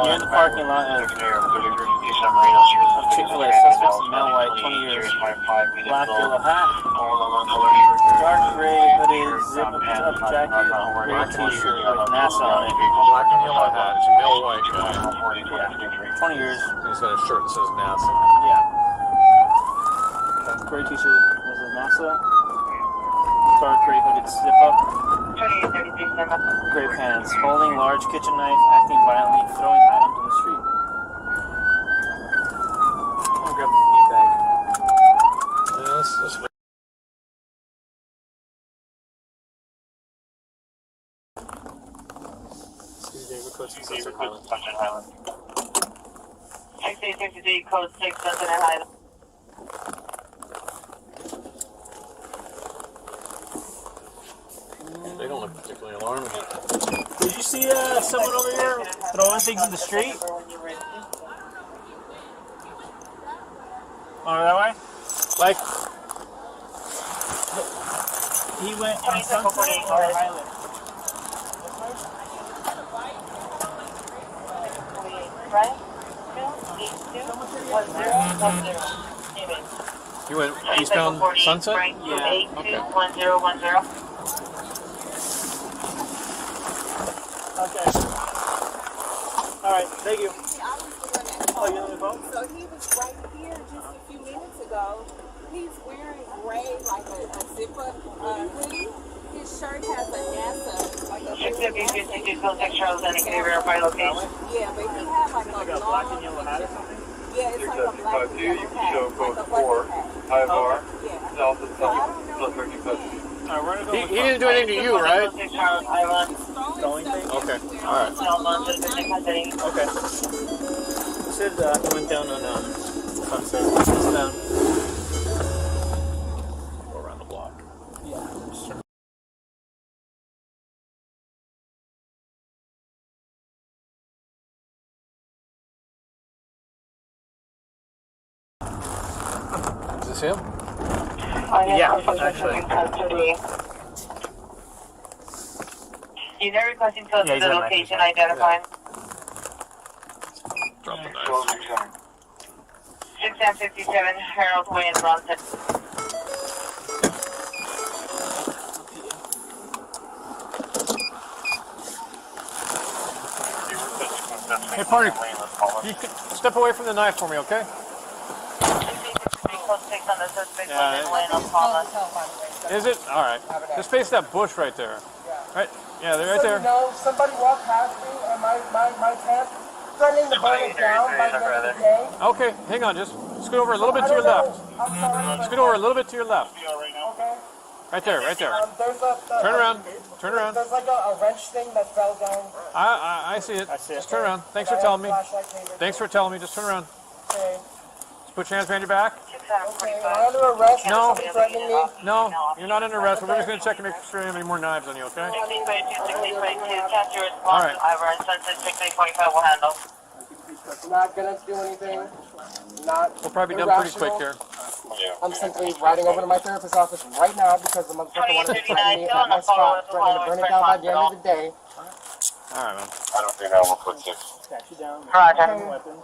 You're in the parking lot of Chick-fil-A. Suspects in male white, 20 years. Black yellow hat. Dark gray hooded zip-up jacket. Gray t-shirt with NASA on it. Black and yellow hat. It's a male white guy. Yeah. 20 years. He's got a shirt that says NASA. Yeah. Gray t-shirt that says NASA. Dark gray hooded zip-up. Gray pants. Holding large kitchen knife, acting violently, throwing items on the street. I'll grab the feed bag. Yeah, that's Excuse me, David Code 6 Sunset Highland. 6863, code 6 Sunset Highland. They don't look particularly alarming. Did you see someone over here throwing things in the street? Over that way? Like, he went on Sunset or Highland? Right? You went eastbound Sunset? Yeah. Okay. 821010. Okay. Alright, thank you. Oh, you on the phone? So he was right here just a few minutes ago. He's wearing gray, like a zip-up hoodie. His shirt has a NASA, like a 652, code 6 Charles, and can you verify location? yeah, but he had like a Like a black and yellow hat or something? yeah, it's like a black and yellow hat, show like code a 4, bucket hat. high bar, Yeah. south of So I don't know. South Turkey Coast. Alright, we're gonna go He didn't do anything to you, right? 6 Charles Island. Going thing? Okay. Alright. Okay. He said he went down on Sunset. It's down. Go around the block. Yeah. Is this him? Yeah, actually. You never requesting to Yeah, he's the got a location knife. identified. Drop the knife. 657 Harold Way in Bronson. Hey, partner, you can step away from the knife for me, okay? 653 code 6 on the suspect Yeah, Lane of Palma. Is it? All right. Just face that bush right there. Right? Yeah, they're right So, there. you know, somebody walked past me and my tent, threatening to burn it down by the end of the day. Okay, hang on. Just scoot over a little bit to your left. I'm sorry. Scoot over a little bit to your left. Okay. Right there, right there. There's Turn around. Turn around. There's like a wrench thing that fell down. I see it. I see it. Just turn around. Thanks for telling me. Flashlight came in. Thanks for telling me. Just turn around. Okay. Just put your hands behind your back. Okay. Am I under arrest? No. Somebody threatening me? No, you're not under arrest. We're just going to check and make sure you have any more knives on you, okay? 1622, capture response. All right. Ivor and Sunset 6825 will handle. Not gonna do anything. Not We'll probably be done pretty quick irrational. here. I'm simply riding over to my therapist's office right now because the motherfucker wanted to threaten me at my spot, threatening to burn it down by the end of the day. All right, man. I don't think I will put 6. Got you down. Roger. Weapon.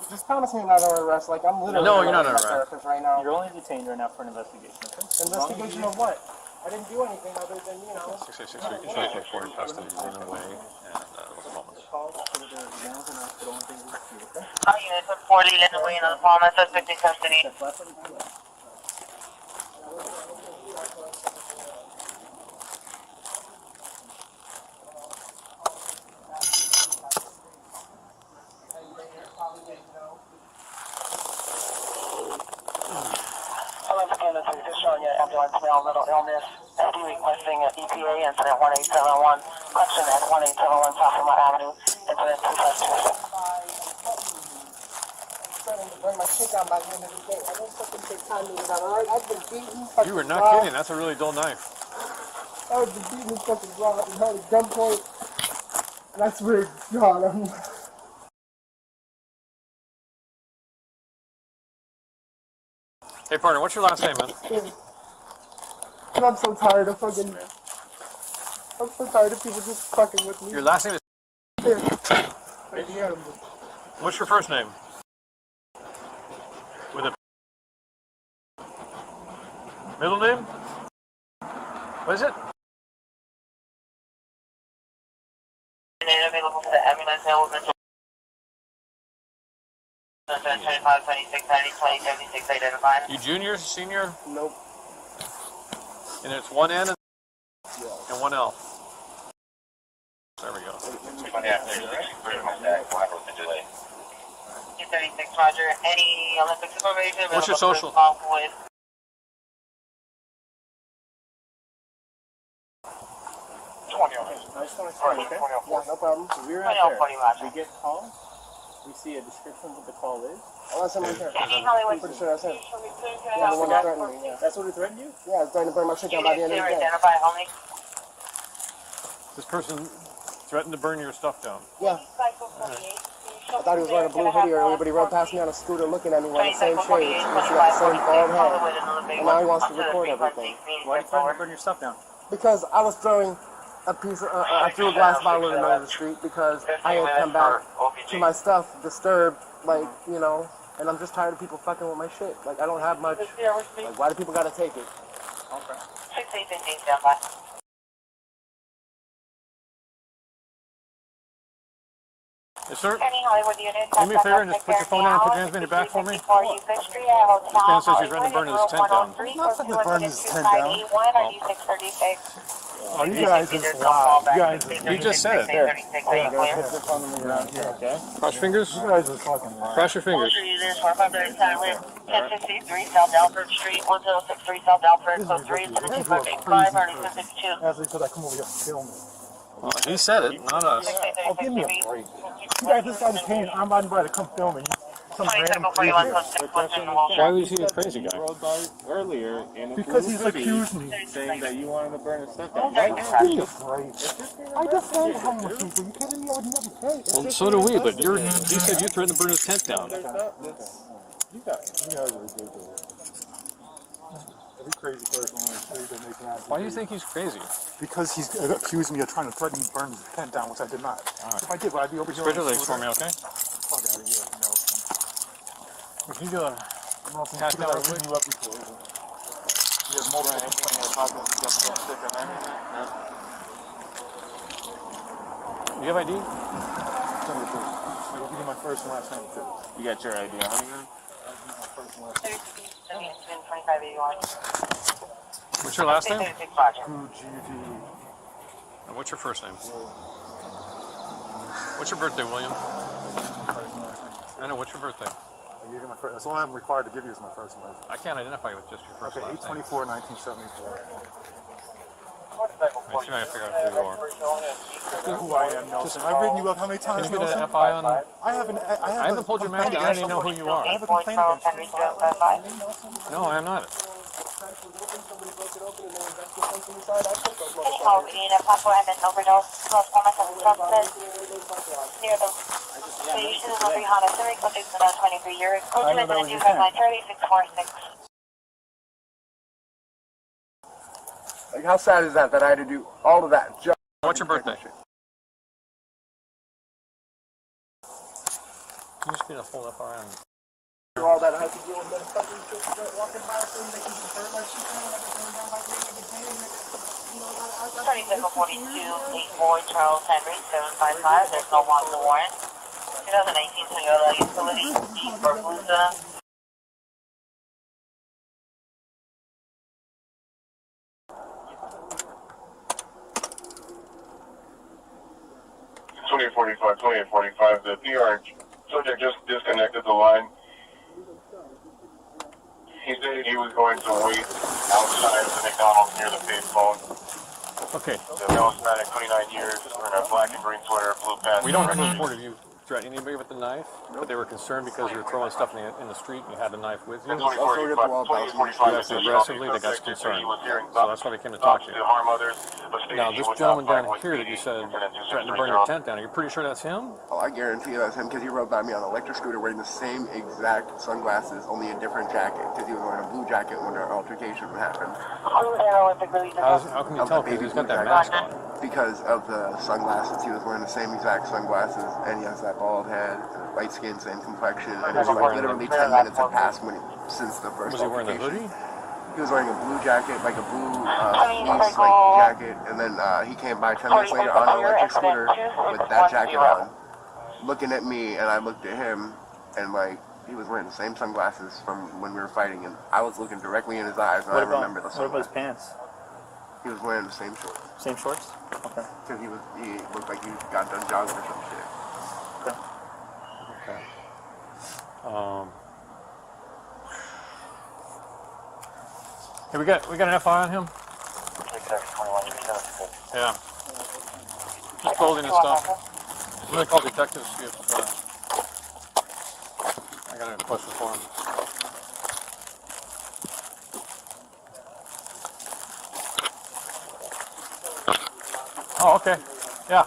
Just promise me you're not under arrest. Like, I'm literally No, you're not my under arrest. therapist right now. You're only detained right now for an investigation, okay? Investigation of what? I didn't do anything other than, you know. 666, we can take forward in custody, in a way, and moments. Call so that they're down and I'll put on things with you, okay? All units at 40 Linden Way in the Palma, suspect in custody. That's left one. Ambulance male, mental illness. FD requesting EPA incident 1871. Question at 1871 South Vermont Avenue. Incident 252. Threatening to burn my shit down by the end of the day. I don't fucking take time to do that, alright? I've been beaten. You were not kidding. That's a really dull knife. I've been beaten fucking raw and held at gunpoint. And I swear to God, I'm... Hey, partner, what's your last name, man? And I'm so tired of fucking... I'm so tired of people just fucking with me. Your last name is... Here. What's your first name? With a middle name? What is it? Available for the ambulance now. 25, 26, 90, 20, 76, identified. You junior, senior? Nope. And it's one N and one L. There we go. 36, Roger. Any Olympic supervision? What's your social? With 20 on it. I just want to say, okay? Yeah, no problem. So we're 20 out on 40, there. Roger. We get calls. We see a description of what the call is. Oh, that's him right there. Any Hollywood. I'm pretty sure that's him. Yeah, The one that threatened me, yeah. That's what it threatened you? Yeah, it's trying to burn my shit down by the end of the day. Identify only. This person threatened to burn your stuff down. Yeah. I thought he was wearing a blue hoodie earlier, but he rode past me on a scooter looking at me wearing the same shades. And he got the same bald head. And now he wants to record everything. Why are you trying to burn your stuff down? Because I was throwing a piece of, I threw a glass bottle in the middle of the street because I had come back to my stuff disturbed, like, you know, and I'm just tired of people fucking with my shit. Like, I don't have much. Like, why do people gotta take it? Okay. 1615, stand by. Yes, sir. Any Hollywood unit. Do me a favor and just put your phone down and put your transmitter back for me. Dan says he's ready to burn his tent down. Not fucking burn his tent down. Oh, you guys just wow. You guys, You just said it. There. Okay. Cross your fingers. You guys are fucking lying. Cross your fingers. 1063 South Alfred Street, 1063 South Alfred, code 3, 1755, already 52. That's because I come over here and kill me. Well, he said it, not us. Oh, give me a break. You guys, this guy's paying. I'm riding by to come film me. Some random crazy. Why was he a crazy guy? Rode by earlier in a Because blue he's hoodie accused me. saying that you wanted to burn his stuff down. Give me a break. I just found homeless people. You kidding me? I would never pay. Well, so do we, but he said you threatened to burn his tent down. You guys are ridiculous. Every crazy person on the street that makes an attitude. Why do you think he's crazy? Because he's accused me of trying to threaten to burn his tent down, which I did not. Alright. If I did, would I be over here? Spread your legs for me, okay? Fuck out of here. No. What you doing? I'm not Pass down I've real you up before. He has multiple complaints in the pocket. He got so sick of everything. You have ID? Send it to me. I'll give you my first and last name too. You got your idea, huh? My first and last name. 2581. What's your last name? 636 Roger. GV. And what's your first name? What's your birthday, William? First and last name. I know, what's your birthday? I gave you my first. That's all I'm required to give you is my first and last name. I can't identify you with just your first Okay, and last name. 8/24/1974. Let's see if I can figure out who you are. Who I am, Nelson. I've written you up how many times, Can you get Nelson? an FI on? I haven't. I haven't pulled your mask down. I didn't know who you are. I have a complaint against you. No, I am not. Any Hollywood unit, possible MS overdose, close format of substance. Near the station of the Honda Civic, subject to 23 years. Code to visit 259 like, how sad is that I had to do all of that just What's your birthday? You just need a full FR and do all that I had to deal with motherfuckers just walking by and making me burn my shit down like going down by the end of the day. You know, 42, 8 boy, Charles Henry, 755. There's no want to warrant. 2019 Toyota Utility, Jeep Barbuda. 2845, the PR subject just disconnected the line. He said he was going to wait outside of the McDonald's near the payphone. okay. The male Hispanic, 29 years, wearing a black and green sweater, blue pants. We don't have a report of you threatening anybody with the knife, but they were concerned because you were throwing stuff in the street and you had the knife with you. And 2845, You acted aggressively, they got concerned. So that's why they came to talk to you. To harm others, but Now, this gentleman down here that you said threatened to burn your tent down, are you pretty sure that's him? Oh, I guarantee you that's him because he rode by me on an electric scooter wearing the same exact sunglasses, only a different jacket because he was wearing a blue jacket when our altercation happened. How can you tell? Because he's got that mask on. because of the sunglasses. He was wearing the same exact sunglasses, and he has that bald head, light skin, same complexion. And it was like literally 10 minutes had passed since the first. Was he wearing a hoodie? He was wearing a blue jacket, like a blue fleece like jacket, and then he came by 10 minutes later on an electric scooter with that jacket on, looking at me, and I looked at him, and like he was wearing the same sunglasses from when we were fighting, and I was looking directly in his eyes, and I remember the sunglasses. What about his pants? He was wearing the same shorts. Same shorts? Okay. Because he looked like he got done jogging or some shit. Okay. Hey, we got an FI on him? Yeah. Just clothing and stuff. I'm gonna call detectives, see if I got a question for him. Oh, okay. Yeah.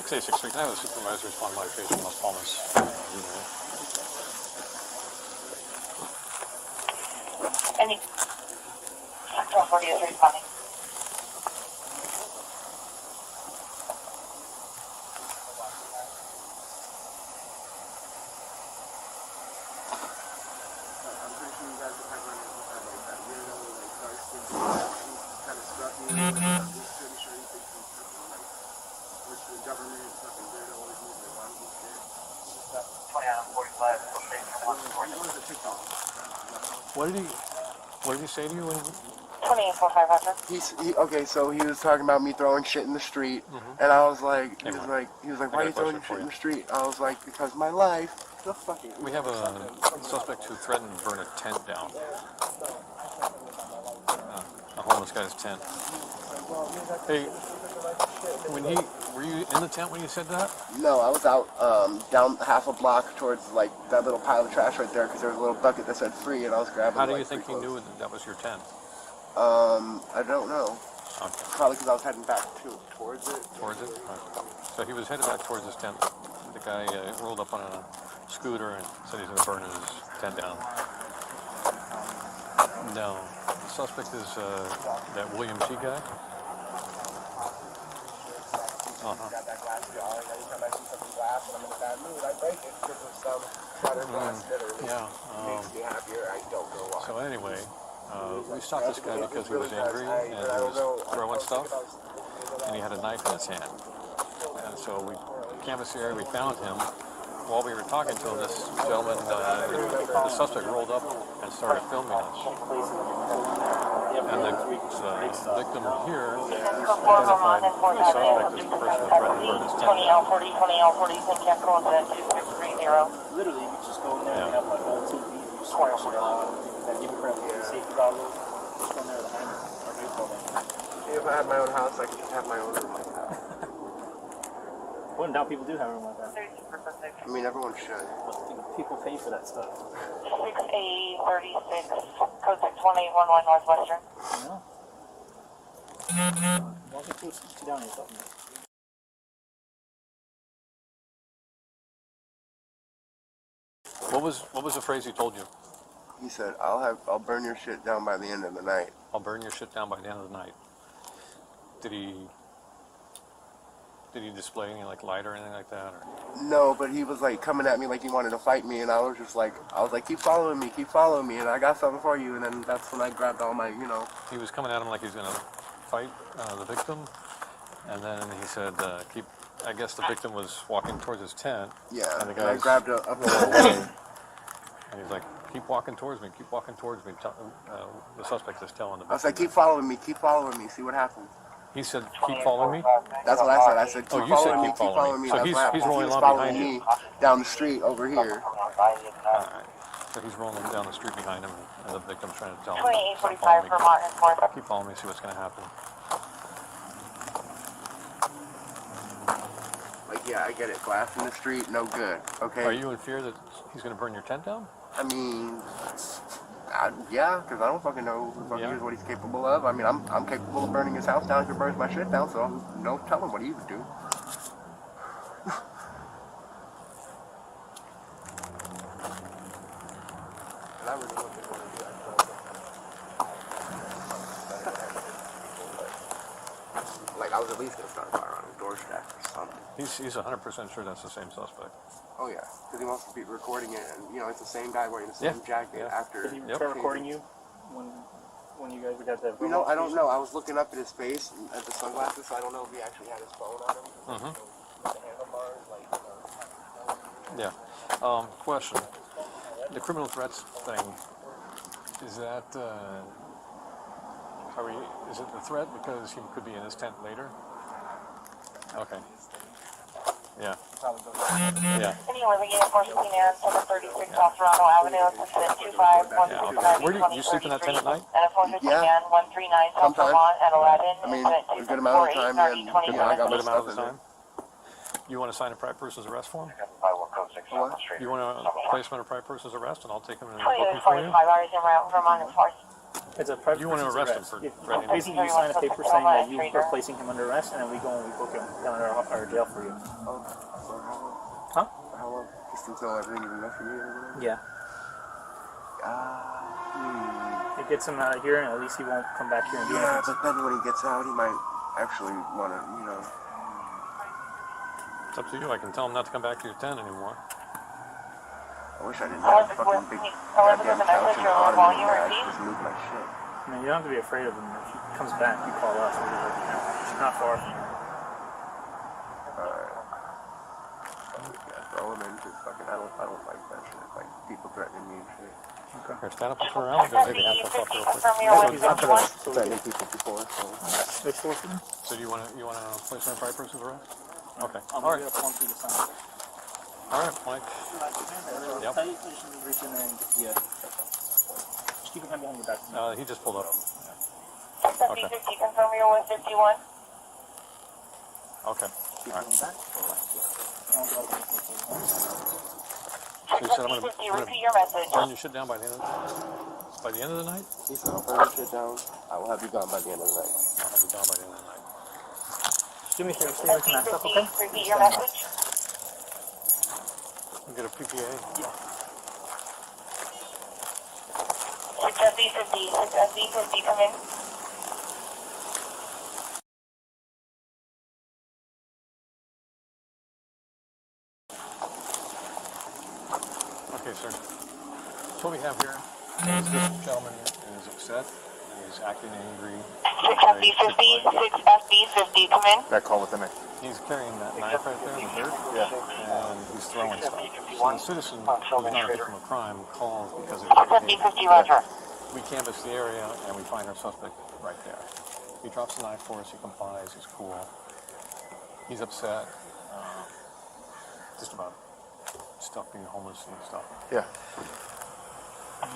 Can I have the supervisor respond to my patient Las Palmas? Any Sector 40 is responding. I'm pretty sure you guys have had run into that, like that weirdo, like dark skin, kind of scruffy. I'm pretty sure you think he's fucking like, which the government fucking weirdo always moves their bodies and shit. 20 on 45. He was a TikTok. What did he say to you when? 2845. Okay, so he was talking about me throwing shit in the street, and I was like, he was like, why are you throwing shit in the street? I was like, because my life. The fucking. We have a suspect who threatened to burn a tent down. A homeless guy's tent. Hey, were you in the tent when you said that? No, I was out down half a block towards like that little pile of trash right there because there was a little bucket that said free, and I was grabbing. How do you think he knew that was your tent? I don't know. Okay. Probably because I was heading back towards it. Towards it? Okay. So he was headed back towards his tent. The guy rolled up on a scooter and said he's going to burn his tent down. No. The suspect is that William T. guy? Uh-huh. So anyway, we stopped this guy because he was angry and he was throwing stuff, and he had a knife in his hand. And so we canvassed the area, we found him. While we were talking to him, this gentleman, the suspect rolled up and started filming us. And the victim here identified the suspect as the person who tried to burn his tent. 20L40, capital to 2630. Literally, you just go in there and have like all 2 feet, you smash it out, and give it for safety goggles, just go in there with a hammer. If I had my own house, I could just have my own room like that. When now people do have room like that. I mean, everyone should. People pay for that stuff. 6A36, code 61811 Northwestern. No. Why don't you sit down or something? What was the phrase he told you? He said, I'll burn your shit down by the end of the night. I'll burn your shit down by the end of the night. Did he display any like light or anything like that? Or? No, but he was like coming at me like he wanted to fight me, and I was like, keep following me, and I got something for you, and then that's when I grabbed all my, He was coming at him like he's gonna fight the victim, and then he said, I guess the victim was walking towards his tent. Yeah, and the guy guy's grabbed a away. And he's like, keep walking towards me. The suspect is telling the victim. I was like, keep following me, see what happens. He said, keep following me? That's what I said. I said, keep following me. So That's he's rolling along following behind you. me down the street over here. Alright. So he's rolling down the street behind him, and the victim's trying to tell him, 2845 for Martin North. keep following me, see what's going to happen. Like, yeah, I get it. Glass in the street, no good. Okay. Are you in fear that he's going to burn your tent down? I mean, yeah, because I don't fucking know what he's capable of. I mean, I'm capable of burning his house down if he burns my shit down, so don't tell him what he would do. And I really want to do that. I was at least gonna start a fire on his doorstep or something. He's 100% sure that's the same suspect. Oh yeah, because he wants to be recording it, and you know it's the same guy wearing the same jacket after. Did he Yep. try recording you when you guys got that? You know, I don't know. I was looking up at his face and at the sunglasses, so I don't know if he actually had his phone on him. Mm-hmm. The handlebars, like. Yeah. Question. The criminal threats thing, is that, is it the threat because he could be in his tent later? Okay. Yeah. Yeah. Anyone beginning at 416 and 736 off Toronto Avenue, incident 25 Where do you sleep in that tent at night? And a 415 and 139 South Vermont at Aladdin. I mean, a good amount of time, and I got my stuff in there. You want to sign a private person's arrest form? What? You want a placement of private person's arrest, and I'll take him and book 20 him for you? 45 hours in Vermont and force. It's a private You want to person's arrest him for threatening? Basically, you sign a paper saying that you are placing him under arrest, and then we go and we book him down at our jail for you. Oh, for how long? Huh? For how long? Just until everything is investigated or whatever? Yeah. It gets him out of here, and at least he won't come back here and do Yeah, anything. but then when he gets out, he might actually want to, you know. It's up to you. I can tell him not to come back to your tent anymore. I wish I didn't have a fucking big goddamn couch in the bottom of the bag. Just move my shit. I mean, you don't have to be afraid of him. If he comes back, you call us. It's not far from here. Alright. Yeah, throw him in, just fucking, I don't like that shit. Like, people threatening me and shit. Here, stand up and turn around. Go take a handcuff off real quick. He's not for us. Threatening people before, so. They forced him. So do you want to place him in private person's arrest? Okay. I'm All going right. to get a form for you to sign. All right, Mike. Yep. Tell you to reach in there and get the, just keep your hand behind your back. He just pulled up. Okay. 50, confirm you're 151. Okay. Keep All right. going back. So you said I'm 50, gonna repeat your message. burn your shit down by the end of the night? He said, I'll burn shit down. I will have you gone by the end of the night. I'll have you down by the end of the night. Do me a favor, stay away from that stuff, okay? Repeat your message. You get a PPA? 6SB50, 6SB50, come in. Okay, sir. So what we have here is this gentleman is upset and he's acting angry. 6SB50, 6SB50, come in. That call within it. He's carrying that knife right there in the dirt. Yeah. And he's throwing stuff. So the citizen who's not a victim of crime calls because of 6SB50, roger. we canvass the area and we find our suspect right there. He drops the knife for us, he complies, he's cool. He's upset, just about stuff being homeless and stuff. Yeah.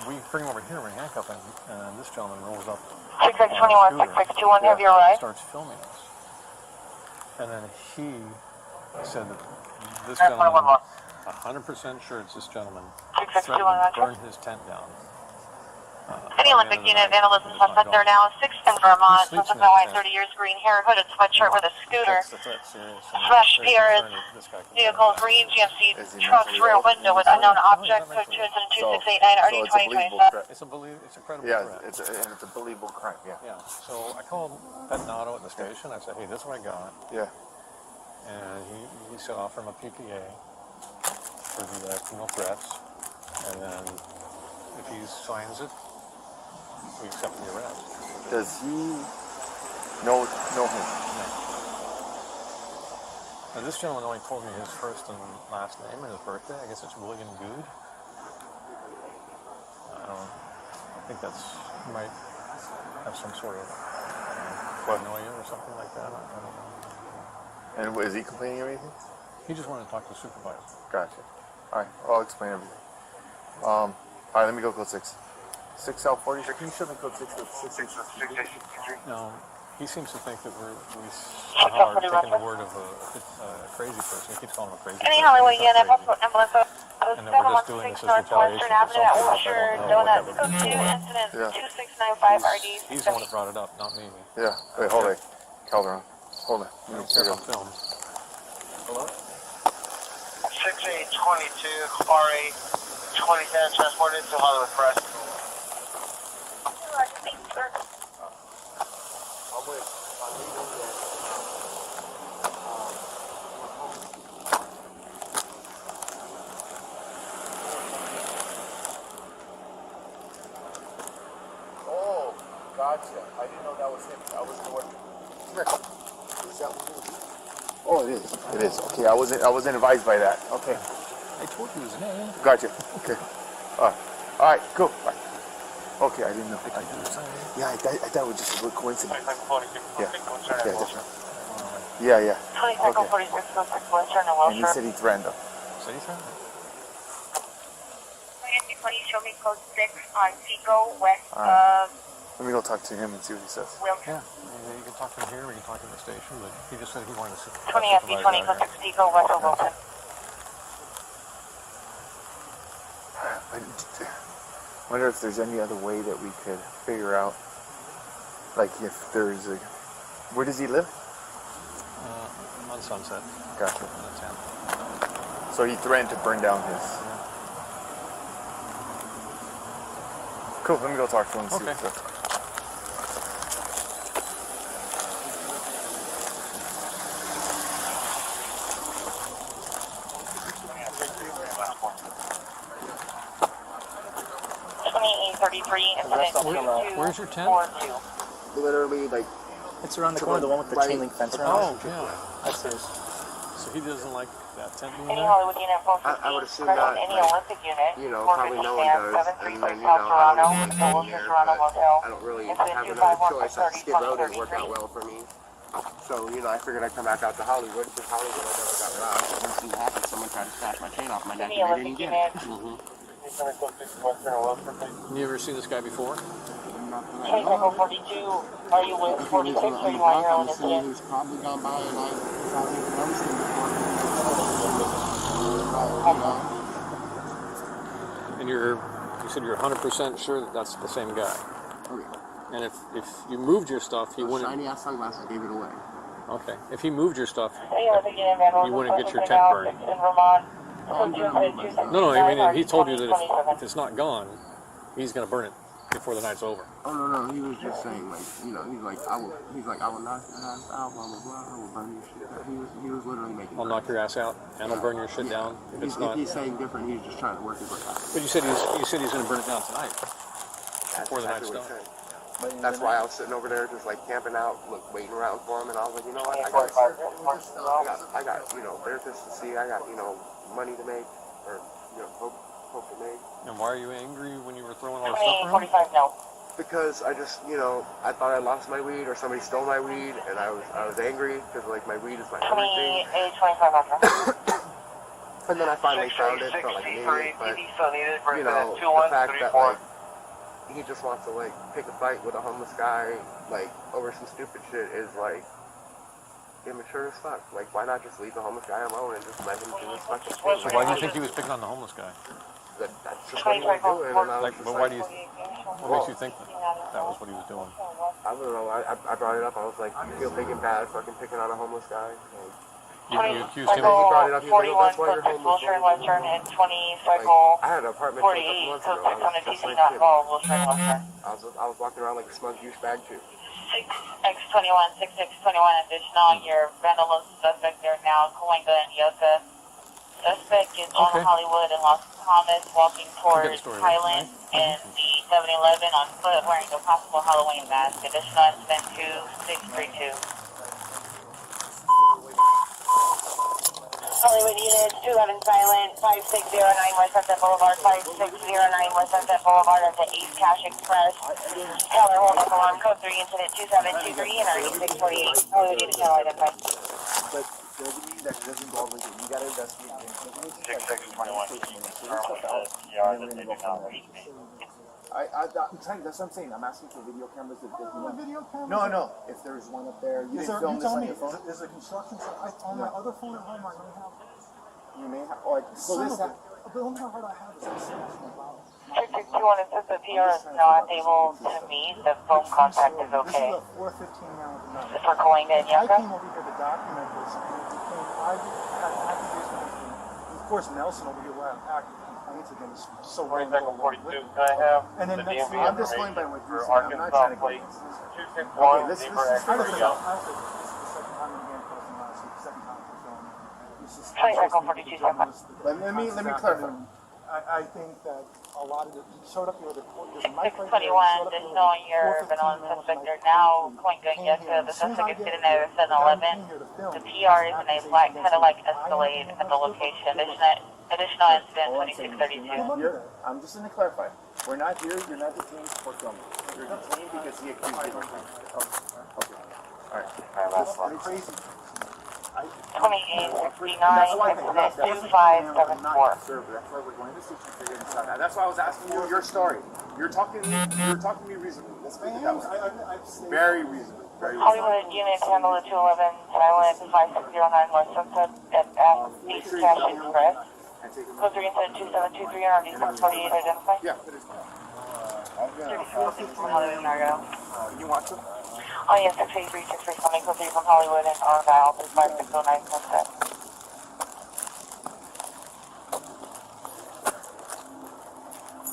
We bring him over here, we handcuff him, and this gentleman rolls up 6621, 6621, have you arrived? starts filming us. And then he said that this gentleman, 100% sure it's this gentleman, threatened to burn his tent down. Any Olympic unit, vandalism suspect there now, 6 in Vermont, suspect now white, 30 years, green hair, hooded sweatshirt with a scooter. Flash PRS, vehicles, Reed, GMC, truck's rear window with unknown objects, so 2689, RD 2027. It's a credible Yeah, threat. it's a believable crime, yeah. Yeah, so I called Petnato at the station. I said, hey, this is what I got. Yeah. And he said, offer him a PPA for the criminal threats. And then if he signs it, we accept the arrest. Does he know him? No. Now, this gentleman only told me his first and last name and his birthday. I guess it's William Good. I think he might have some sort of paranoia or something like that. I don't know. And is he complaining or anything? He just wanted to talk to the supervisor. Gotcha. All right, I'll explain everything. All right, let me go code 6. 6L40. Can you show me code 6? 6. No, he seems to think that we somehow are taking the word of a crazy person. He keeps calling him a crazy Any person. Hollywood He's not unit, crazy. ambulance, And then we're just doing this as retaliation Northwestern for Avenue at something Wilshire, that I don't know Donuts, what that would code 2, be. incident Yeah. 2695 RD. He's the one that brought it up, not me. Yeah. Wait, hold it. Calderon. Hold it. I don't care about film. Hello? 6822, RA 27 transported to Hollywood Press. Thank you, sir. Gotcha. I didn't know that was him. I was the one. Oh, it is. It is. Okay, I wasn't advised by that. Okay. I told you his name. Gotcha. Okay. All right. Cool. Bye. Okay, I didn't know. Yeah, I thought it was just a little coincidence. Yeah. 20 Cycle 46, Western and And he said he threatened him. Said he threatened him? Please show me code 6 on Pico, west Alright. of Let me go talk to him and see what he says. Wilton. Yeah. You can talk to him here, we can talk to him at the station, but he just said he wanted to see. 20 FD 20 code 6 Pico, west of Wilton. I wonder if there's any other way that we could figure out, like if there's a, where does he live? On Sunset. Gotcha. On the 10th. So he threatened to burn down his. Cool, let me go talk to him and see what's up. Where's your tent? Literally, like, it's around the corner, the one with the chain link fence around. Oh, yeah. That's his. So he doesn't like that tent being Any there? Hollywood unit, I would assume not. any Like, Olympic unit, you know, probably no one does. And then, you know, Toronto, I don't the live Wilshire here, Toronto but Motel. I don't really have another choice. Like, Skid Row didn't work out well for me. So, you know, I figured I'd come back out to Hollywood, because Hollywood I never got robbed. Once it happened, someone tried to snatch my chain off my neck, and I didn't get it. You ever seen this guy before? Train Cycle 42, are you with 46 or are you on your own incident? He's probably gone by and I haven't even noticed him before. And you said you're 100% sure that that's the same guy. Oh, yeah. And if you moved your stuff, he wouldn't. Shiny ass sunglasses gave it away. Okay. If he moved your stuff, you wouldn't get your tent burned. No, I mean, he told you that if it's not gone, he's going to burn it before the night's over. Oh, no, he was just saying, like, you know, I will knock your ass out, blah, blah, blah, I will burn your shit down. He was literally making I'll knock your ass out, and I'll burn your shit down. If it's not. If he's saying different, he's just trying to work his way out. But you said he's going to burn it down tonight, before the night's done. That's why I was sitting over there just, like, camping out, waiting around for him, and I was like, you know what, I got, you know, therapists to see, I got, you know, money to make, or, you know, hope to make. And why are you angry when you were throwing all the stuff around? 45, no. Because I just, you know, I thought I lost my weed or somebody stole my weed, and I was angry because, like, my weed is my everything. 25 after. And then I finally found it, felt like an idiot, but, you know, the fact that, like, he just wants to, like, pick a fight with a homeless guy, like, over some stupid shit is, like, immature as fuck. Like, why not just leave the homeless guy alone and just let him do his fucking thing? So why do you think he was picking on the homeless guy? That's just what he was doing, and I was just but why do you? What makes you think that was what he was doing? I don't know. I brought it up. I was like, you feel big and bad, fucking picking on a homeless guy. You accused him of he brought it up. He was like, 41 that's why you're homeless. Western, and 20 Cycle I had an apartment 48, for a couple months ago. I was just like, not involved, Wilshire Western. I was walking around like a smug douchebag too. 6X21, 6621, additional, your vandalism suspect there now, Cahuenga and Yucca. Suspect is on Hollywood and Los Thomas, walking towards Highland and the 7-Eleven on foot, wearing a possible Halloween mask. Additional incident 2632. Hollywood units, 211 silent, 5609 West Sunset Boulevard, 5609 West Sunset Boulevard at the East Cash Express. Teller hold up alarm code 3 incident 2723 and RE648. Hollywood unit channel identified. But doesn't mean that it doesn't involve with it. You gotta investigate. 6621. I'm trying, that's what I'm saying. I'm asking for video cameras. Video cameras? No. If there's one up there, you didn't film this on your phone? Is there construction on my other phone at home? I may have. You may have. Or so this. The only hard I have is this. 661, it says the PR is not able to meet. The phone contact is okay. This is a 4:15 now at night. For Cahuenga and Yucca? I came over here to document this. I had activism. Of course, Nelson over here where I'm acting. Against so Can I have and then the next DMV I'm just going by what you're saying. I'm not Arkansas trying to go plate against 261 this. Zebra X-ray Yelp. This is the second time I'm again posting last week. The second time I'm posting last week. 20 Cycle 42 seconds. Let me clarify. I think that a lot of the showed up here. There's a knife right 621, just showing your benevolent suspect are now pointing yes to the suspect is sitting there at 7-Eleven. The PR is in a black Cadillac Escalade at the location. Additional incident 2632. I'm just going to clarify. We're not here. You're not detained for filming. You're detained because he accused you. Okay. All right. That's crazy. 2869, incident 2574. That's why we're going to see you. That's why I was asking you your story. You're talking to me reasonably. Let's make it that way. Very reasonable. Hollywood unit handle at 211, Island 5609 North Sunset at East Cash Express. Code 3 incident 2723 on D648 identify. Yeah. 34 from Hollywood and Argo. You want to? Oh yeah, 683 something, code 3 from Hollywood and Argyle 5609 Sunset.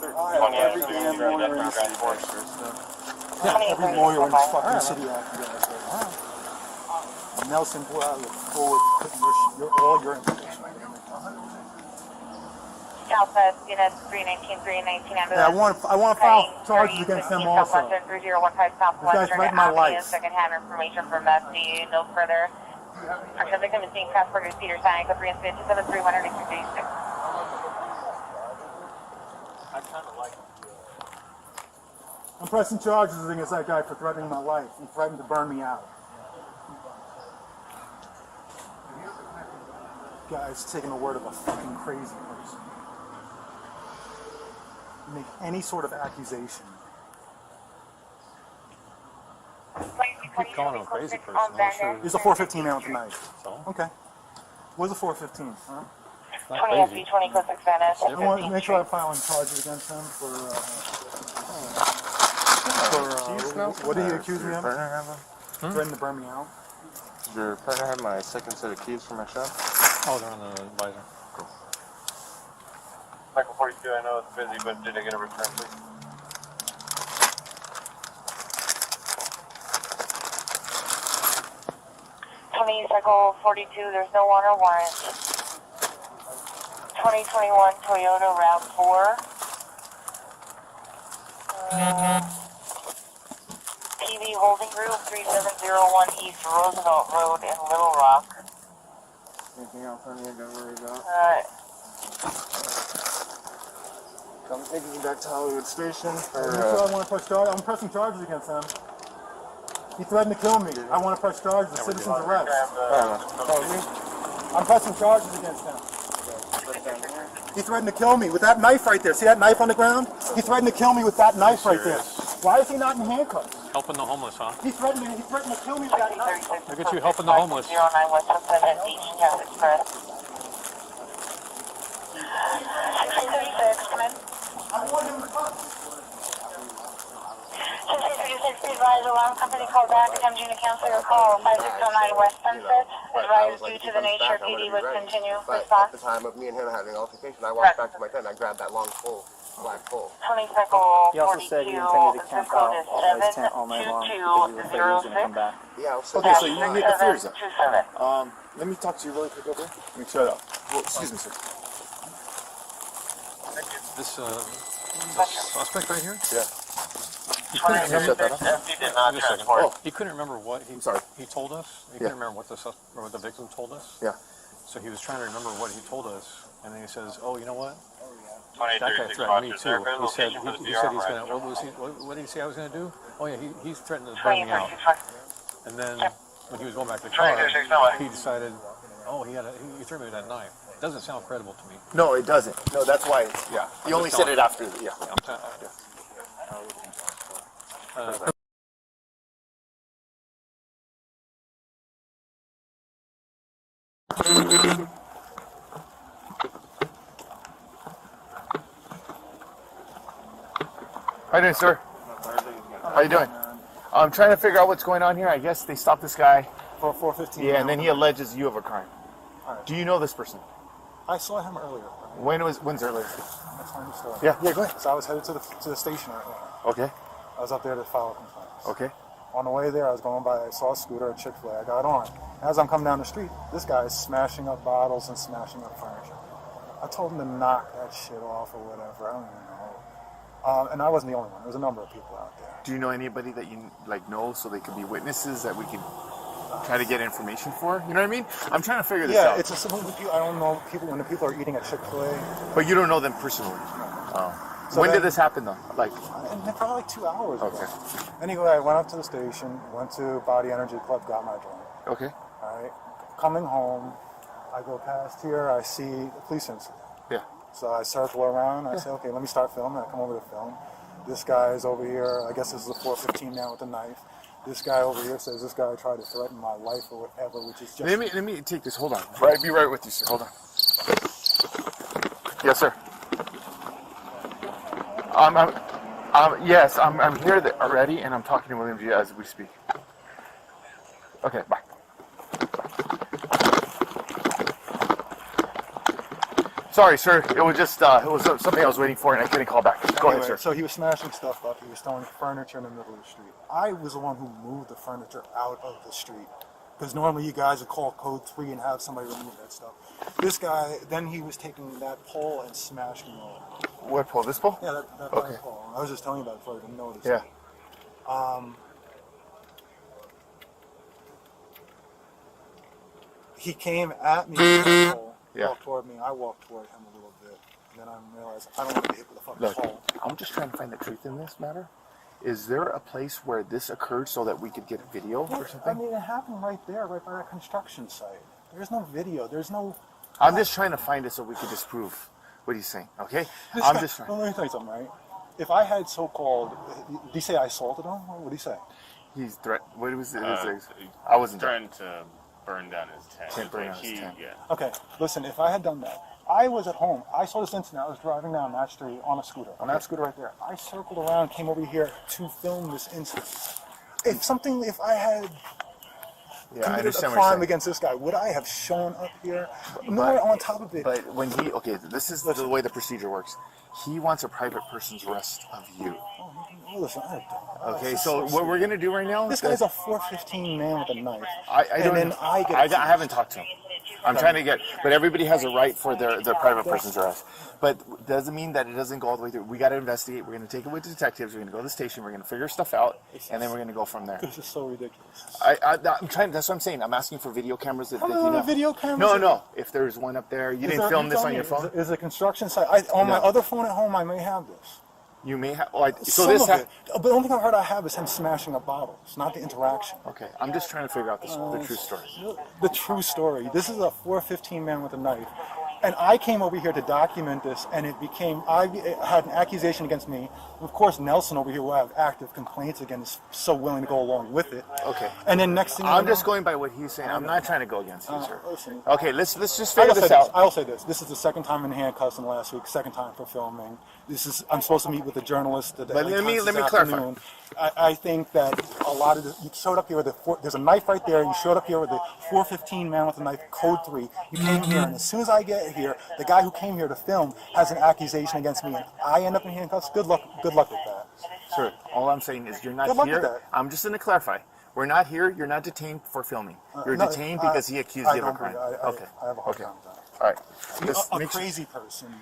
Every damn morning in the city. Yeah, every morning when it's fucking city after that. Nelson, boy, I look forward to putting all your information. Southwest unit 319, 319 ambulance. Yeah, I want to file charges against them also. Southwestern 3015 Southwestern. threatened my life. Second-hand information from FD. No further. Our victim is being transported to Cedar Sinai. Code 3 incident 273 186. I kind of like it. I'm pressing charges against that guy for threatening my life. He threatened to burn me out. Guy's taking the word of a fucking crazy person. Make any sort of accusation. Keep calling him a crazy person. I'm sure. He's a 415 now tonight. So? Okay. Where's the 415? Huh? 20 FD, 20 code 6 Venice. I want to make sure I'm filing charges against him for what did he accuse me of? Threatening to burn me out. Does your partner have my second set of keys for my shop? Oh, they're on the visor. Cool. Michael 42, I know it's busy, but did I get a return, please? Cycle 42, there's no honor warrant. 2021 Toyota RAV4. PV Holding Group 3701 East Roosevelt Road in Little Rock. Anything else on you got worried about? I'm taking you back to Hollywood Station. I want to press charges. I'm pressing charges against him. He threatened to kill me. I want to press charges. The citizen's arrest. I'm pressing charges against him. He threatened to kill me with that knife right there. See that knife on the ground? He threatened to kill me with that knife right there. Why is he not in handcuffs? Helping the homeless, huh? He threatened to kill me with that knife. Look at you helping the homeless. 09 West Sunset at East Cash Express. 1636, come in. I want him to come. 1636, please rise. Alarm company call back. Attempting to cancel your call. 5609 West Sunset. Advised due to the nature PD would continue. But Response. at the time of me and him having an altercation, I walked back to my tent. I grabbed that long pole, black pole. 20 cycle He also 42. said he intended to camp Zip code out is outside his tent all night long because he was afraid he was going to come back. Yeah, I'll Okay, so you get the fears up. 727. Let me talk to you really quick over here. Let me shut up. Well, excuse me, sir. This suspect right here? Yeah. He couldn't remember. FD did not Just a second. transport. He couldn't remember what he. I'm sorry. He told us. He couldn't remember what the victim told us. Yeah. So he was trying to remember what he told us, and then he says, "Oh, you know what? 20, That guy 36 threatened me Fox, too." is there a He said location for the he said he's DR, gonna. right? What was he? What did he say I was gonna do? Oh yeah, he's threatened to burn me out. And then when he was going back to the car, he decided, oh, he threw me with that knife. Doesn't sound credible to me. No, it doesn't. No, that's why. Yeah. He only said it after. Yeah. I'm telling you. How you doing, sir? How you doing? I'm trying to figure out what's going on here. I guess they stopped this guy. For 415. Yeah, and then he alleges you of a crime. Alright. Do you know this person? I saw him earlier. When's earlier? That's my story. Yeah, go ahead. So I was headed to the station earlier. Okay. I was up there to file complaints. Okay. On the way there, I was going by, I saw a scooter at Chick-fil-A. I got on. As I'm coming down the street, this guy is smashing up bottles and smashing up furniture. I told him to knock that shit off or whatever. I don't even know. And I wasn't the only one. There was a number of people out there. Do you know anybody that you know so they could be witnesses that we could try to get information for? You know what I mean? I'm trying to figure this out. Yeah, it's a simple. I don't know people when the people are eating at Chick-fil-A. But you don't know them personally. Oh. So when did this happen though? Like probably like 2 hours ago. Okay. Anyway, I went up to the station, went to Body Energy Club, got my drink. Okay. All right. Coming home, I go past here, I see the police incident. Yeah. So I circle around, I say, okay, let me start filming. I come over to film. This guy is over here, I guess this is a 415 man with a knife. This guy over here says this guy tried to threaten my life or whatever, which is just... Let me take this, hold on. Be right with you, sir, hold on. Yes, sir. Yes, I'm here already, and I'm talking to William G as we speak. Okay, bye. Sorry, sir. It was just something I was waiting for, and I couldn't call back. Go ahead, sir. So he was smashing stuff up. He was throwing furniture in the middle of the street. I was the one who moved the furniture out of the street. Because normally you guys would call code 3 and have somebody remove that stuff. This guy, then he was taking that pole and smashing it over. What pole? This pole? Yeah, that okay. pole. I was just telling you about it before I didn't notice. Yeah. He came at me with the pole, Yeah. walked toward me. I walked toward him a little bit. And then I realized I don't want to get hit with a fucking pole. I'm just trying to find the truth in this matter. Is there a place where this occurred so that we could get a video or something? I mean, it happened right there, right by that construction site. There's no video. There's no... I'm just trying to find it so we could disprove what he's saying, okay? Just trying. Let me tell you something, right? If I had so-called... Did he say I assaulted him? What did he say? He's what was it? I wasn't trying to burn down his tent. Yeah. Okay, listen, if I had done that, I was at home. I saw this incident. I was driving down that street on a scooter. On that scooter right there. I circled around, came over here to film this incident. If I had committed a crime against this guy, would I have shown up here? More on top of it. But when this is the way the procedure works. He wants a private person's arrest of you. Listen, okay, so what we're going to do right now... This guy's a 415 man with a knife. I haven't talked to him. I'm trying to get... But everybody has a right for their private person's arrest. But doesn't mean that it doesn't go all the way through. We got to investigate. We're going to take it with the detectives. We're going to go to the station. We're going to figure stuff out. And then we're going to go from there. This is so ridiculous. I'm trying... That's what I'm saying. I'm asking for video cameras. Video cameras? No. If there's one up there. You didn't film this on your phone? Is a construction site... On my other phone at home, I may have this. You may have... But the only thing I heard I have is him smashing up bottles, not the interaction. Okay, I'm just trying to figure out the true story. The true story. This is a 415 man with a knife. And I came over here to document this, and it became, I had an accusation against me. Of course, Nelson over here will have active complaints against, so willing to go along with it. Okay. And then next thing I'm just going by what he's saying. I'm not trying to go against you, sir. Listen, okay, let's just figure this out. I'll say this. This is the second time in handcuffs in the last week, second time for filming. I'm supposed to meet with a journalist today. But let me clarify. I think that a lot of you showed up here with there's a knife right there. You showed up here with a 415 man with a knife, code 3. You came here, and as soon as I get here, the guy who came here to film has an accusation against me, and I end up in handcuffs. Good luck with that. Sir, all I'm saying is you're not here. I'm just going to clarify. We're not here. You're not detained for filming. You're detained because he accused you of a crime. Okay. I have a hard time with that. All right. A crazy person.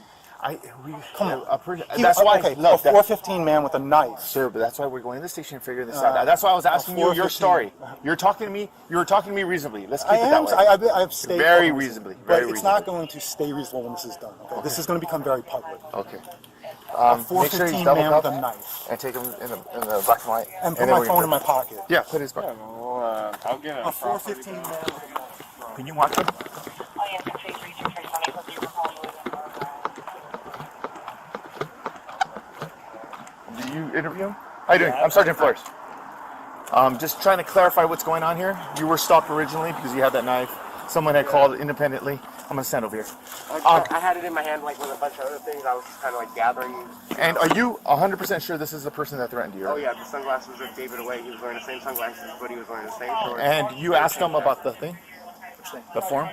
Come on. That's why. Okay, a 415 man with a knife. Sir, but that's why we're going to the station and figuring this out. That's why I was asking you your story. You were talking to me reasonably. Let's keep it that way. I've stayed very reasonably. But it's not going to stay reasonable when this is done. Okay? This is going to become very public. Okay. A 415 man with a knife. And take him in the black and white. And put my phone in my pocket. Yeah, put his pocket. I'll get a 415 man with a knife. Can you watch him? Did you interview him? How you doing? I'm Sergeant Flores. Just trying to clarify what's going on here. You were stopped originally because you had that knife. Someone had called independently. I'm going to stand over here. I had it in my hand like with a bunch of other things. I was just kind of like gathering. And are you 100% sure this is the person that threatened you? Right? Oh yeah, the sunglasses that gave it away. He was wearing the same sunglasses, but he was wearing the same shorts. And you asked him about the thing? The form?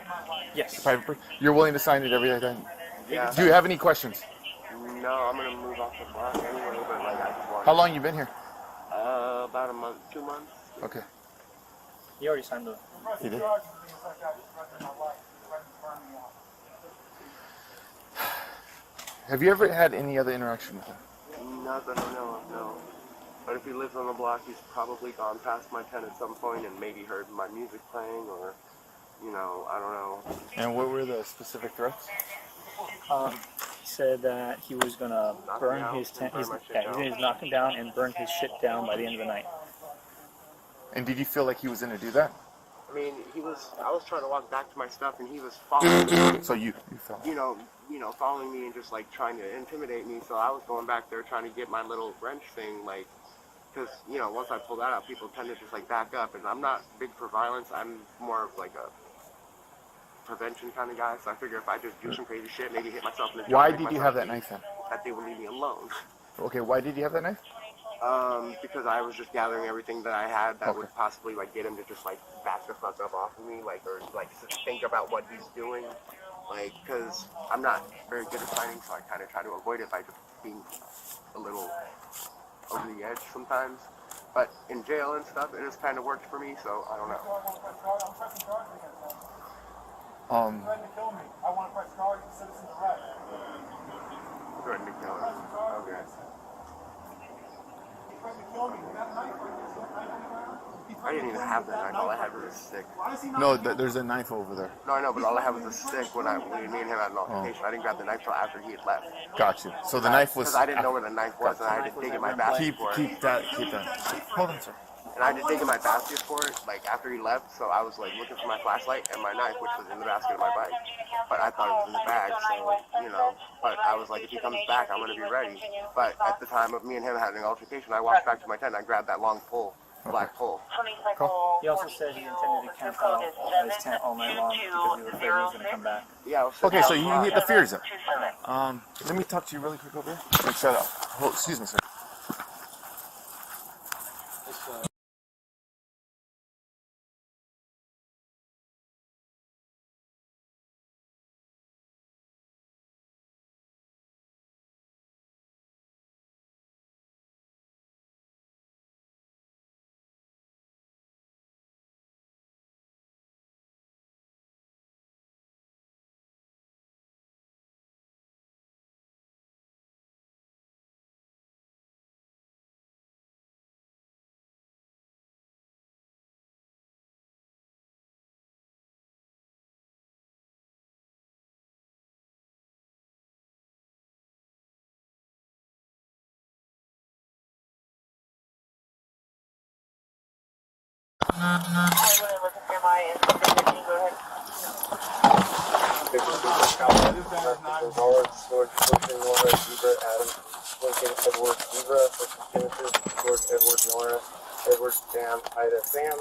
Yes. You're willing to sign it, everything? Yeah. Do you have any questions? No, I'm going to move off the block anyway, but like I just want... How long you been here? About a month, 2 months. Okay. He already signed the... He did? Have you ever had any other interaction with him? Not that I know of, no. But if he lives on the block, he's probably gone past my tent at some point and maybe heard my music playing or, you know, I don't know. And what were the specific threats? He said that he was gonna burn his tent. He's gonna knock him down and burn his shit down by the end of the night. And did you feel like he was going to do that? I mean, I was trying to walk back to my stuff and he was following me. So you felt. You know, following me and just like trying to intimidate me. So I was going back there trying to get my little wrench thing, like, because, you know, once I pull that out, people tend to just like back up. And I'm not big for violence. I'm more of like a prevention kind of guy. So I figure if I just do some crazy shit, maybe hit myself in the jaw. Why did you have that knife then? That they would leave me alone. Okay, why did you have that knife? Because I was just gathering everything that I had that would possibly like get him to just like back the fuck up off of me, like, or like think about what he's doing, like, because I'm not very good at fighting, so I kind of try to avoid it by just being a little over the edge sometimes. But in jail and stuff, it has kind of worked for me, so I don't know. Threatened to kill me. I want to press charges, citizen arrest. Threatened to kill him. Okay. I didn't even have that knife. All I had was a stick. No, there's a knife over there. No, I know, but all I had was a stick when me and him had an altercation. I didn't grab the knife till after he had left. Got you. So the knife was. Because I didn't know where the knife was, and I had to dig in my basket for it. Keep that. Hold on, sir. And I had to dig in my basket for it, like after he left. So I was like looking for my flashlight and my knife, which was in the basket of my bike. But I thought it was in the bag, so you know. But I was like, if he comes back, I'm gonna be ready. But at the time of me and him having an altercation, I walked back to my tent. And I grabbed that long pole. Black pole. Cool. He also said he intended to camp out at his tent all night long because he was afraid he was going to come back. Yeah. Okay, so you hit the fear zone. Let me talk to you really quick over here. Wait, shut up. Oh, excuse me, sir. Edward Sam, Ida Sam,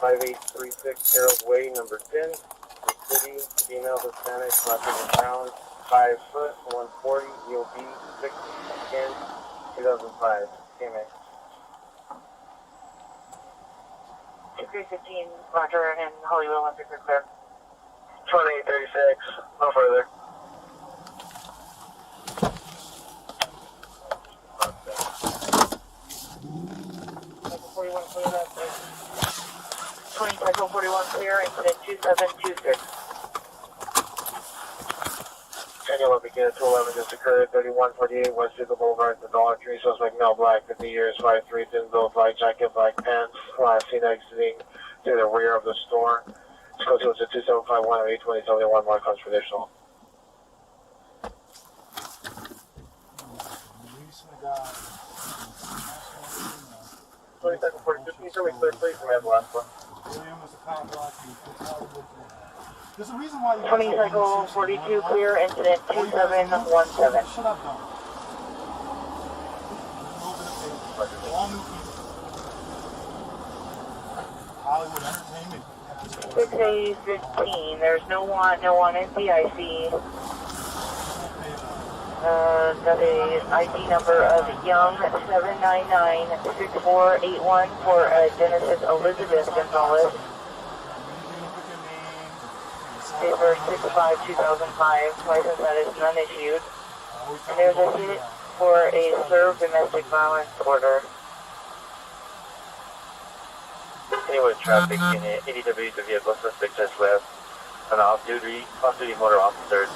5836 Harold Way, number 10, the city, female Hispanic, last name Brown, 5 foot, 140, EOB, 6, 10, 2005. Amen. 2315 Roger and Hollywood Olympic are clear. 2836, no further. Cycle 41 clear, incident 2726. Annual begin at 211 just occurred, 3148 West Jacob Boulevard, the Dollar Tree, suspect male black, 50 years, 5'3", thin build, black jacket, black pants, last seen exiting to the rear of the store. Code to 2751 or 82071, mark on traditional. There's a reason why 20 cycle 42 clear, incident 2717. Shut up, though. 6A15, there's no one in CIC. Got a ID number of Young 7996481 for Genesis Elizabeth Gonzalez. Paper 6/5/2005, license that is none issued. And there's a hit for a served domestic violence order. Anyway, traffic in ADW, the vehicle suspect just left. An off-duty motor officer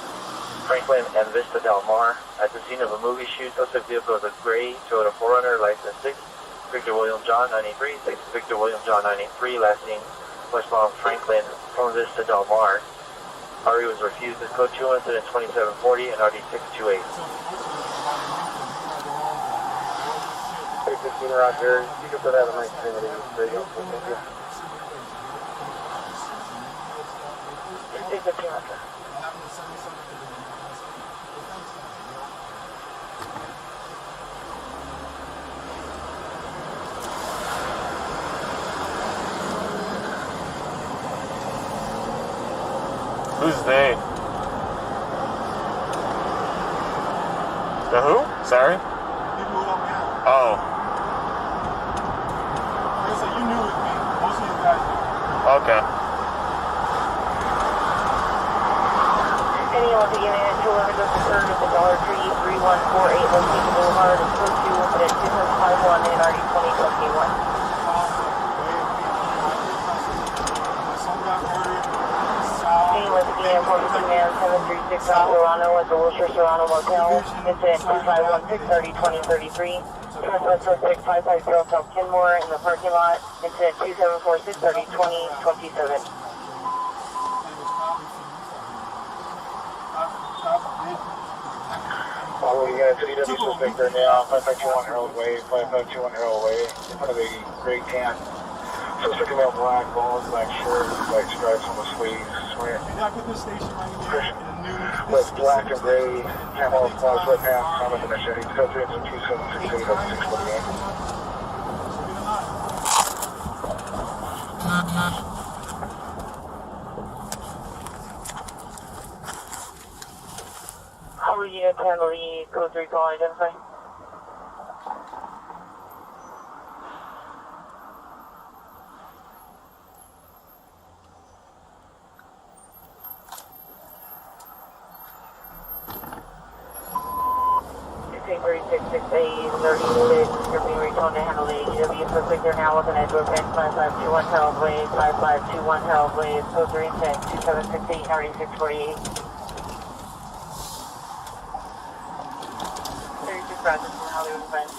Franklin and Vista Del Mar. At the scene of a movie shoot, suspect vehicle is a gray Toyota 4Runner, license 6, Victor William John 93, 6 Victor William John 93, last seen westbound Franklin from Vista Del Mar. RE was refused as code 2 incident 2740 and RD 628. 315 Roger, you can put that on my Trinity radio. Thank you. 315 Roger. Who's they? The who? Sorry? People who don't know. Oh. Like I said, you knew with me. Most of you guys knew. Okay. Anyone to get in at 211 goes to third at the Dollar Tree, 3148 Location Boulevard, and code 2 incident 2751 and RD 2021. With the airport command 736 South Serrano at the Wilshire Serrano Motel. Incident 2516 30 2033. Southwest suspect 550 South Kenmore in the parking lot. Incident 2746 30 2027. Following CW suspect right now, 5521 Harold Way, 5521 Harold Way, in front of a gray tan. Suspect in a black balls, black shirt, black stripes on the sleeves. Back with this station right here in the news. With black and gray camo sweatpants, common in the Chevy. Code 3 into 2768 over 648. How are you going to handle the code 3 call identify? You're being returned to handle the AGW suspect. They're now looking at door bank 5521 Harold Way, 5521 Harold Way, code 3 intent 2768 RD 648. 36 Roger from Hollywood and Vine.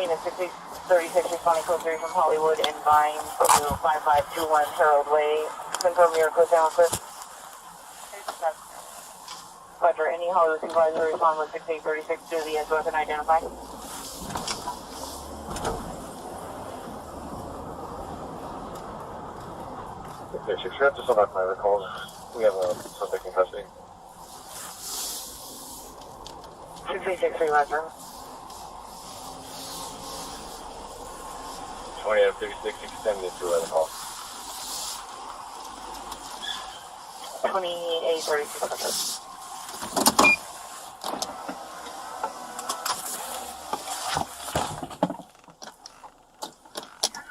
Unit 36 responding code 3 from Hollywood and Vine to 5521 Harold Way. Confirm your code down, sir. Roger, any Hollywood supervisor respond with 6836 to the so I can identify. Okay, 6, you have to select my recalls. We have a suspect in custody. 6863, Roger. 20 out of 36 extended to 11 call. 2836.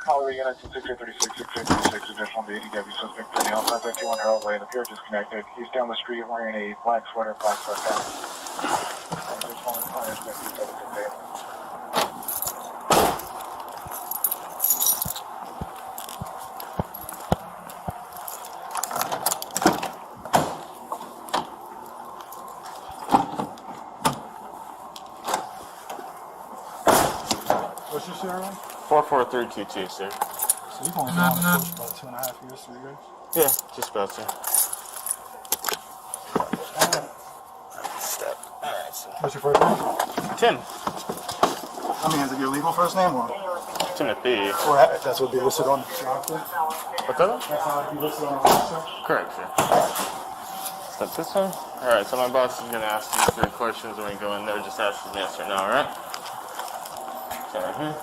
Hollywood Unit 6836, 6836, additional to ADW suspect for the 5521 Harold Way. The pier disconnected. He's down the street wearing a black sweater, black sweatpants. Just one fire suspect, 768. What's your serial? 44322, sir. So you've only been on the coast about 2.5 years, 3 years? Yeah, just about, sir. What's your first name? Tim. I mean, is it your legal first name or? Timothy. Or that's what would be listed on the roster? What's that? That's how it would be listed on the roster? Correct, sir. Is that this one? Alright, so my boss is going to ask you 3 questions when we go in there. Just ask them yes or no, alright? So, right here.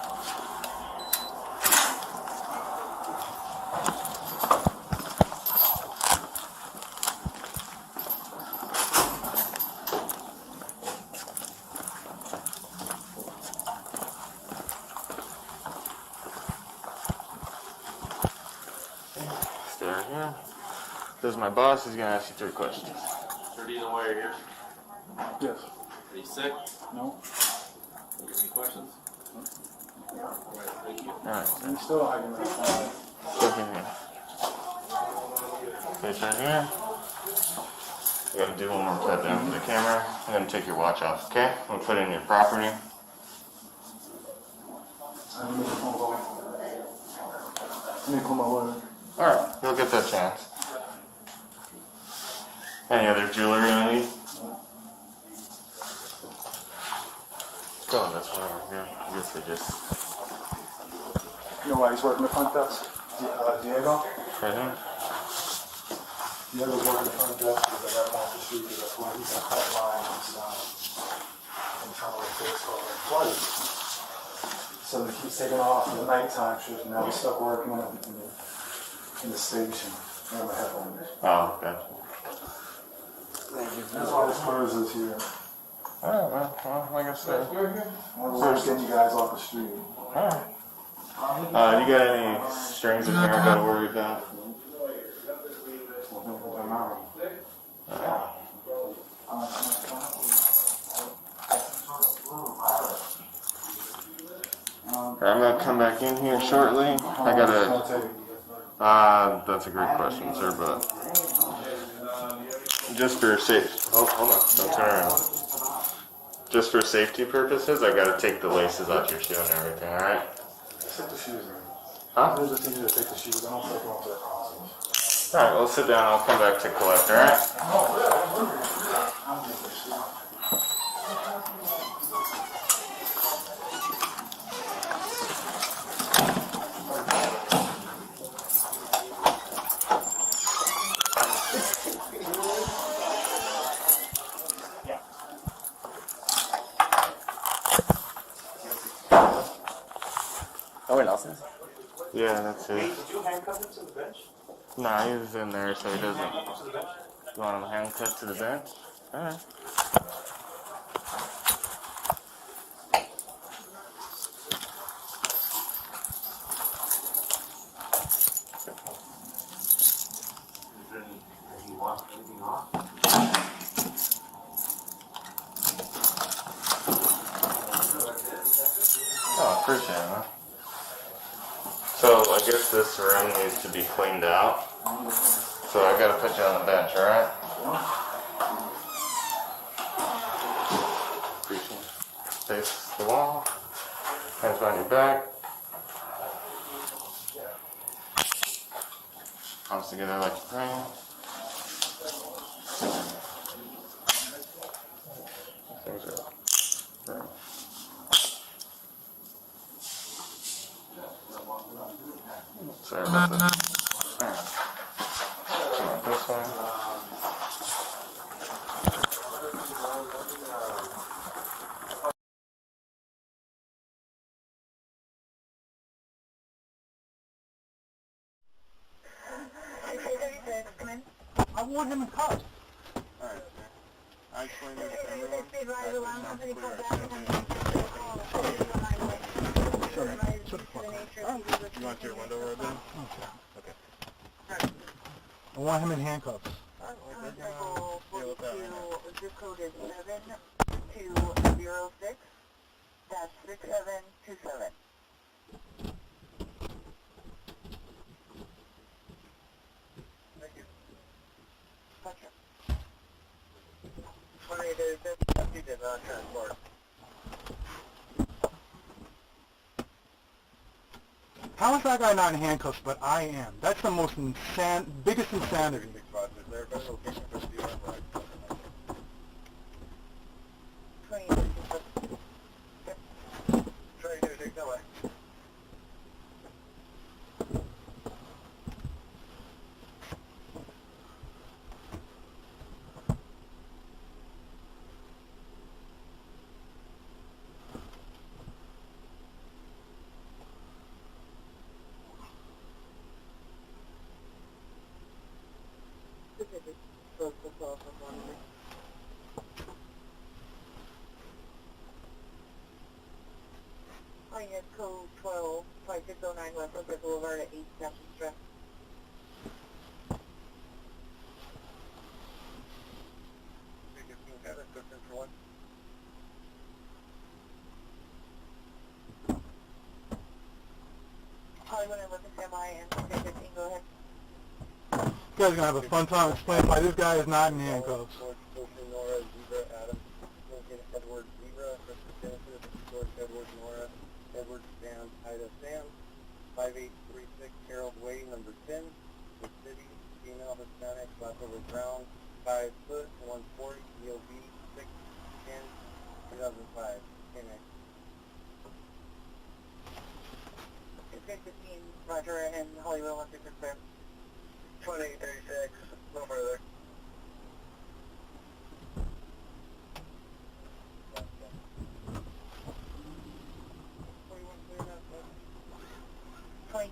Stay right here. This is my boss. He's going to ask you 3 questions. Sir, do you know why you're here? Yes. Are you sick? No. Any questions? Alright, thank you. Alright, sir. You still hiding that. Look in here. Face right here. I gotta do one more pat down for the camera. I'm gonna take your watch off, okay? I'm gonna put it in your property. Alright, you'll get that chance. Any other jewelry you need? Go on this one over here. I guess they just... You know why he's working the front desk? Diego? Right Diego's working the front desk because I got him off the street because that's why he's got that line and trying to fix all their flight. So he keeps taking off in the nighttime shift and now he's stuck working in the station. I have my headphones. Oh, okay. That's why the Spurs is here. Alright, well, like I said. We're getting you guys off the street. Alright. You got any strings in here I gotta worry about? I'm gonna come back in here shortly. I gotta. That's a great question, sir, but just for safe. Oh, hold on, don't turn around. Just for safety purposes, I gotta take the laces off your shoe and everything. All right. Take the shoes in. Huh? There's a thing to take the shoes. I don't take them off their closets. All right, we'll sit down. I'll come back to collect. All right. Oh, wait, Nelson? Yeah, that's it. Did you handcuff him to the bench? Nah, he was in there, so he doesn't. You want him handcuffed to the bench? All right. Oh, appreciate it, man. So I guess this room needs to be cleaned out. So I gotta put you on the bench, alright? Face the wall. Hands behind your back. Palms together like you're praying. Things are... Sorry about that. Alright. Come on, this way. I want him in cuffs. Alright, I explained this to everyone. You want your window open? Okay. I want him in handcuffs. Zip code is 7206-6727. Thank you. Gotcha. He did not transport. How is that guy not in handcuffs, but I am? That's the most biggest insanity. Is there a better location for the dealer? Try to take that way. Pioneer code 12, 5609 West Oakwood Boulevard at 8 Station Street. Hollywood and Lucas MI and 15, go ahead. guys are gonna have a fun time explaining why this guy is not in handcuffs. Nora, Zebra, Adam, Edward, Zebra, Genesis, George, Edward, Nora, Edward, Sam, Ida, Sam, 5836 Harold Way, number 10, the city, female, Hispanic, last over brown, 5 foot, 140, EOB, 610, 2005, KNX. It's 15, Roger, and Hollywood, 166. 2836, no further.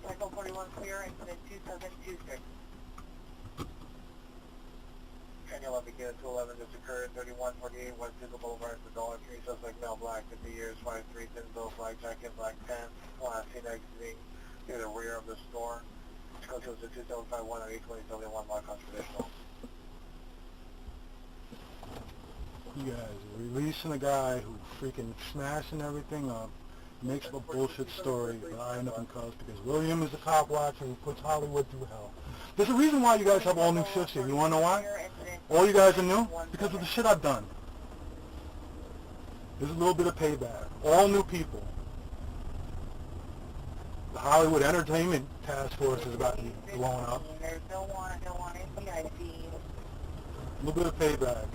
Cycle 41 clear, incident 2726. Daniel begin 211 just occurred, 3148 West Ducal Boulevard, the Dollar Tree, suspect male black, 50 years, 5'3", thin bill, black jacket, black pants, last seen exiting near the rear of the store. Code to 2751 or 82071, mark on traditional. You guys are releasing a guy who freaking smashing everything up, makes up a bullshit story, but I end up in cuffs because William is a cop watcher who puts Hollywood through hell. There's a reason why you guys have all new shifts here. You want to know why? All you guys are new? Because of the shit I've done. There's a little bit of payback. All new people. The Hollywood Entertainment Task Force is about to be blown up. There's no one I see. A little bit of payback.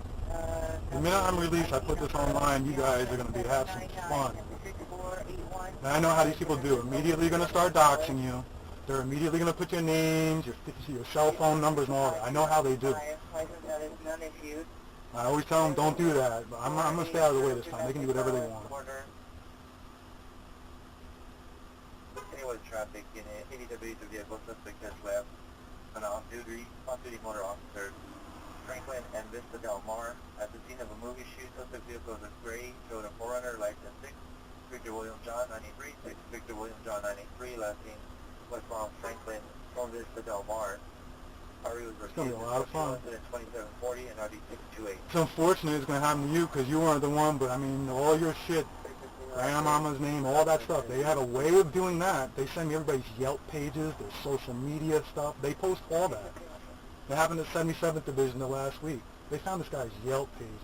The minute I'm released, I put this online, you guys are going to have some fun. And I know how these people do. Immediately going to start doxing you. They're immediately going to put your names, your cell phone numbers and all that. I know how they do. I always tell them don't do that, but I'm going to stay out of the way this time. They can do whatever they want. Anyway, traffic in it. ADW the vehicle suspect has left. An off-duty motor officer. Franklin and Vista Del Mar. At the scene of a movie shoot, suspect vehicle is a gray Toyota 4Runner, license 6. Victor William John 93, 6 Victor William John 93, last seen westbound Franklin from Vista Del Mar. It's going to be a lot of fun. 2740 and RD 628. It's unfortunate it's going to happen to you because you weren't the one, but I mean, all your shit, grandmama's name, all that stuff, they have a way of doing that. They send me everybody's Yelp pages, their social media stuff. They post all that. It happened at 77th Division the last week. They found this guy's Yelp pages.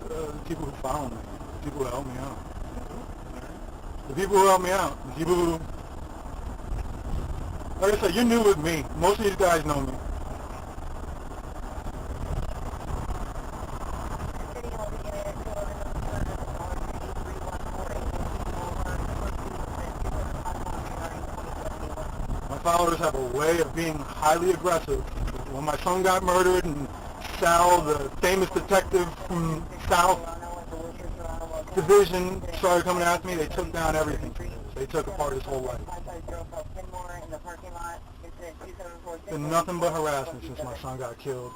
The people who follow me, the people who help me out. The people who help me out, the people who, like I said, you're new with me. Most of these guys know me. My followers have a way of being highly aggressive. When my son got murdered and Sal, the famous detective from South Division, started coming after me, they took down everything. They took apart his whole life. Been nothing but harassment since my son got killed.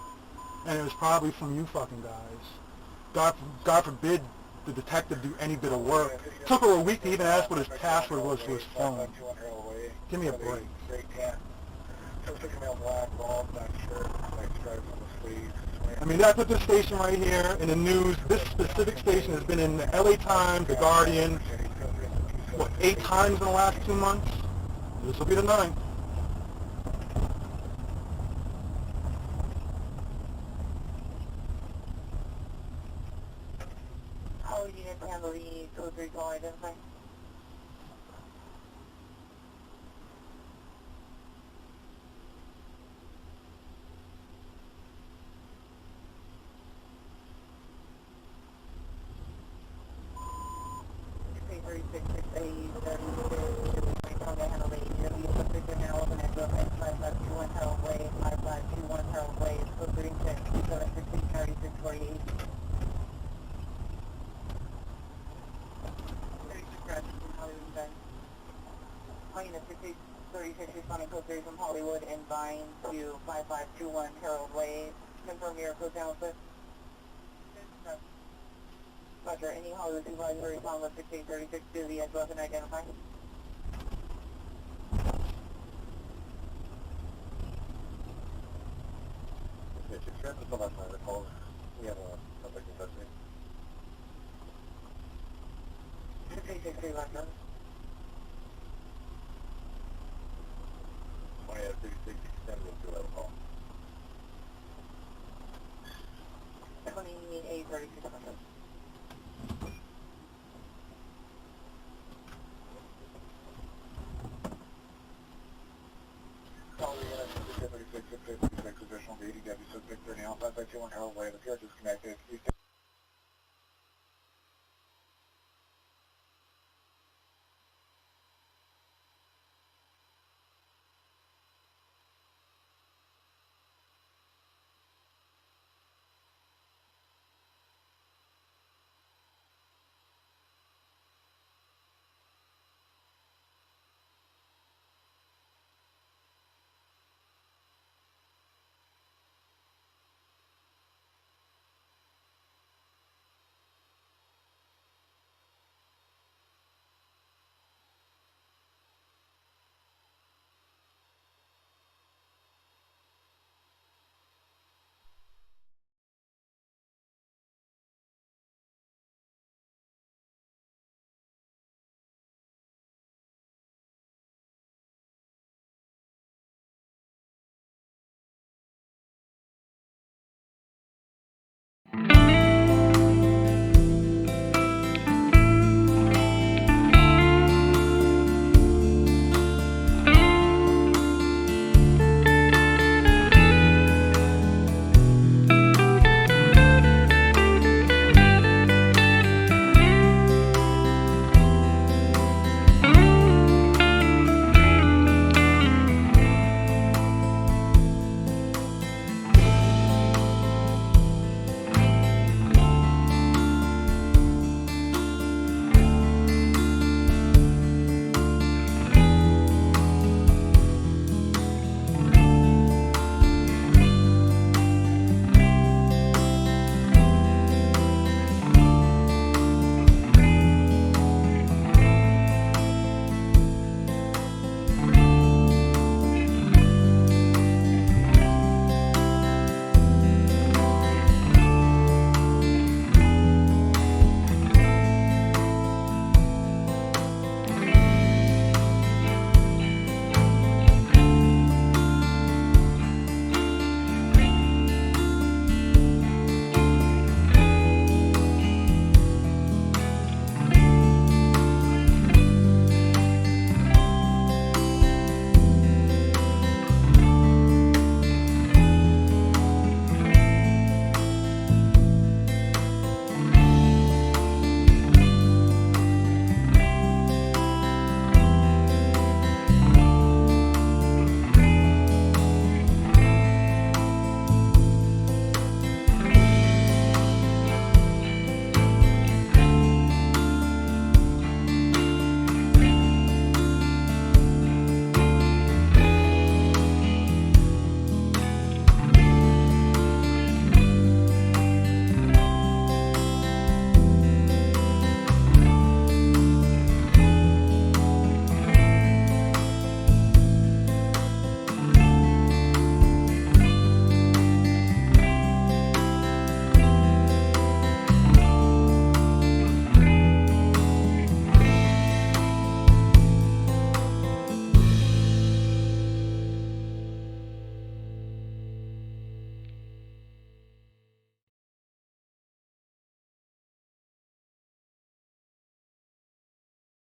And it was probably from you fucking guys. God forbid the detective do any bit of work. It took her a week to even ask what his password was to his phone. Give me a break. I mean, that's what this station right here in the news, this specific station has been in the LA Times, The Guardian, what, 8 times in the last 2 months? This will be the 9th. How would you handle the code 3 call identify? From Hollywood and Vine to 5521 Harold Way. Confirm your code down with Roger, any Hollywood supervisor respond with 6836 to the edge weapon identify. We have a subject in custody. 363 left on. 20 out of 36, extend with 2 level call. 2836 left on. Additional duty, Gabby, suspect 30 on 551 Harold Way, the appear disconnected.